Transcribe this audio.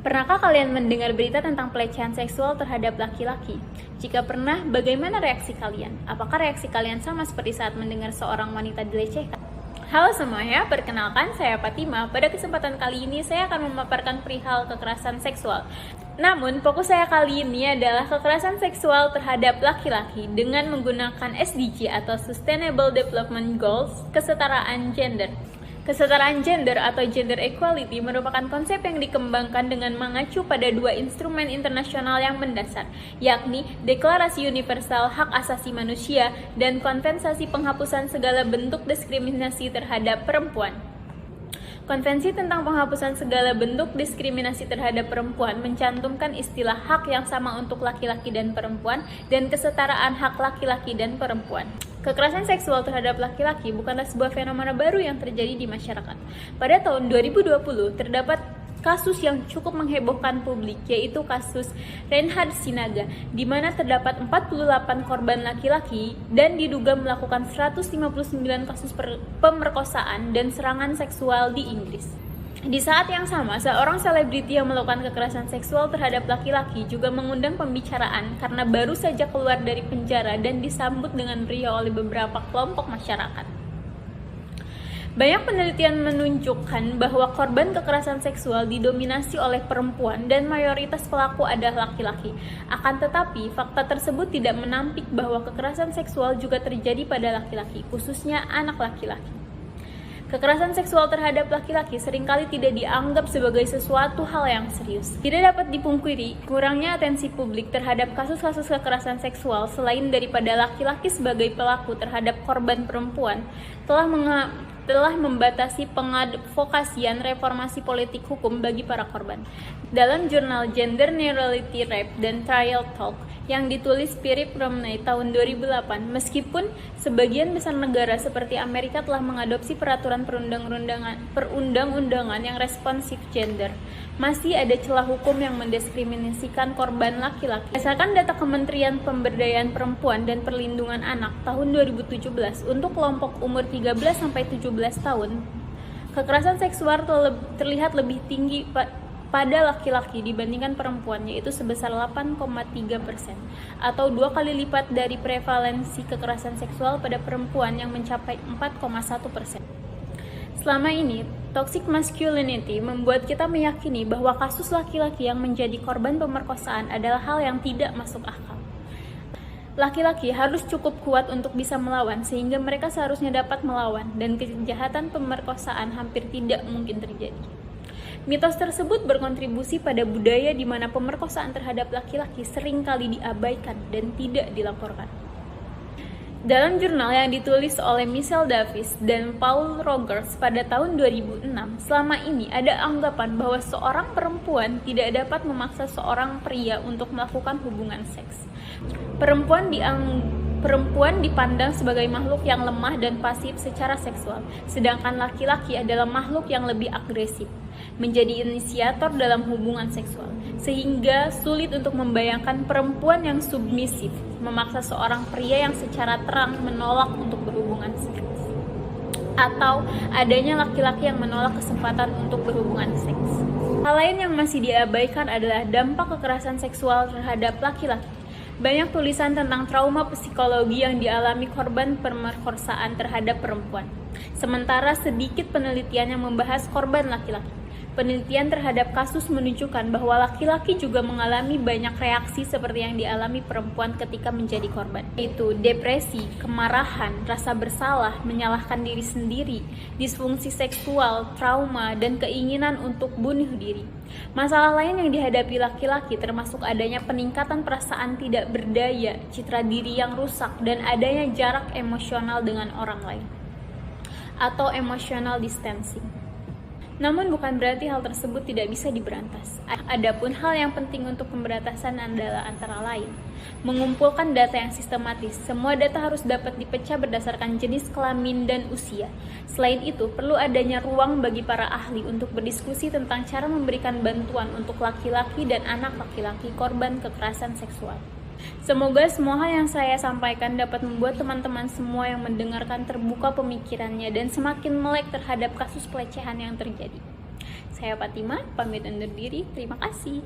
Pernahkah kalian mendengar berita tentang pelecehan seksual terhadap laki-laki? Jika pernah, bagaimana reaksi kalian? Apakah reaksi kalian sama seperti saat mendengar seorang wanita dilecehkan? Halo semuanya, perkenalkan saya Fatima. Pada kesempatan kali ini saya akan memaparkan perihal kekerasan seksual. Namun, fokus saya kali ini adalah kekerasan seksual terhadap laki-laki dengan menggunakan SDG atau Sustainable Development Goals, kesetaraan gender. Kesetaraan gender atau gender equality merupakan konsep yang dikembangkan dengan mengacu pada dua instrumen internasional yang mendasar, yakni Deklarasi Universal Hak Asasi Manusia dan Konvensasi Penghapusan Segala Bentuk Diskriminasi Terhadap Perempuan. Konvensi tentang penghapusan segala bentuk diskriminasi terhadap perempuan mencantumkan istilah hak yang sama untuk laki-laki dan perempuan dan kesetaraan hak laki-laki dan perempuan. Kekerasan seksual terhadap laki-laki bukanlah sebuah fenomena baru yang terjadi di masyarakat. Pada tahun 2020, terdapat kasus yang cukup menghebohkan publik, yaitu kasus Reinhard Sinaga, di mana terdapat 48 korban laki-laki dan diduga melakukan 159 kasus pemerkosaan dan serangan seksual di Inggris. Di saat yang sama, seorang selebriti yang melakukan kekerasan seksual terhadap laki-laki juga mengundang pembicaraan karena baru saja keluar dari penjara dan disambut dengan meriah oleh beberapa kelompok masyarakat. Banyak penelitian menunjukkan bahwa korban kekerasan seksual didominasi oleh perempuan dan mayoritas pelaku adalah laki-laki. Akan tetapi, fakta tersebut tidak menampik bahwa kekerasan seksual juga terjadi pada laki-laki, khususnya anak laki-laki. Kekerasan seksual terhadap laki-laki seringkali tidak dianggap sebagai sesuatu hal yang serius. Tidak dapat dipungkiri, kurangnya atensi publik terhadap kasus-kasus kekerasan seksual selain daripada laki-laki sebagai pelaku terhadap korban perempuan telah membatasi pengadvokasian reformasi politik hukum bagi para korban. Dalam jurnal Gender Neutrality Rape dan Trial Talk yang ditulis Philip Romney tahun 2008, meskipun sebagian besar negara seperti Amerika telah mengadopsi peraturan perundang-undangan yang responsif gender, masih ada celah hukum yang mendiskriminasikan korban laki-laki. Berdasarkan data Kementerian Pemberdayaan Perempuan dan Perlindungan Anak tahun 2017, untuk kelompok umur 13-17 tahun, kekerasan seksual terlihat lebih tinggi pada laki-laki dibandingkan perempuan, yaitu sebesar 8,3% atau 2 kali lipat dari prevalensi kekerasan seksual pada perempuan yang mencapai 4,1%. Selama ini, toxic masculinity membuat kita meyakini bahwa kasus laki-laki yang menjadi korban pemerkosaan adalah hal yang tidak masuk akal. Laki-laki harus cukup kuat untuk bisa melawan, sehingga mereka seharusnya dapat melawan, dan kejahatan pemerkosaan hampir tidak mungkin terjadi. Mitos tersebut berkontribusi pada budaya di mana pemerkosaan terhadap laki-laki seringkali diabaikan dan tidak dilaporkan. Dalam jurnal yang ditulis oleh Michelle Davis dan Paul Rogers pada tahun 2006, selama ini ada anggapan bahwa seorang perempuan tidak dapat memaksa seorang pria untuk melakukan hubungan seks. Perempuan dipandang sebagai makhluk yang lemah dan pasif secara seksual, sedangkan laki-laki adalah makhluk yang lebih agresif, menjadi inisiator dalam hubungan seksual, sehingga sulit untuk membayangkan perempuan yang submisif memaksa seorang pria yang secara terang menolak untuk berhubungan seks, atau adanya laki-laki yang menolak kesempatan untuk berhubungan seks. Hal lain yang masih diabaikan adalah dampak kekerasan seksual terhadap laki-laki. Banyak tulisan tentang trauma psikologi yang dialami korban pemerkosaan terhadap perempuan, sementara sedikit penelitian yang membahas korban laki-laki. Penelitian terhadap kasus menunjukkan bahwa laki-laki juga mengalami banyak reaksi seperti yang dialami perempuan ketika menjadi korban, yaitu depresi, kemarahan, rasa bersalah, menyalahkan diri sendiri, disfungsi seksual, trauma, dan keinginan untuk bunuh diri. Masalah lain yang dihadapi laki-laki termasuk adanya peningkatan perasaan tidak berdaya, citra diri yang rusak, dan adanya jarak emosional dengan orang lain, atau emotional distancing. Namun bukan berarti hal tersebut tidak bisa diberantas. Adapun hal yang penting untuk pemberantasan adalah antara lain mengumpulkan data yang sistematis. Semua data harus dapat dipecah berdasarkan jenis kelamin dan usia. Selain itu, perlu adanya ruang bagi para ahli untuk berdiskusi tentang cara memberikan bantuan untuk laki-laki dan anak laki-laki korban kekerasan seksual. Semoga semua hal yang saya sampaikan dapat membuat teman-teman semua yang mendengarkan terbuka pemikirannya dan semakin melek terhadap kasus pelecehan yang terjadi. Saya Fatima, pamit undur diri. Terima kasih.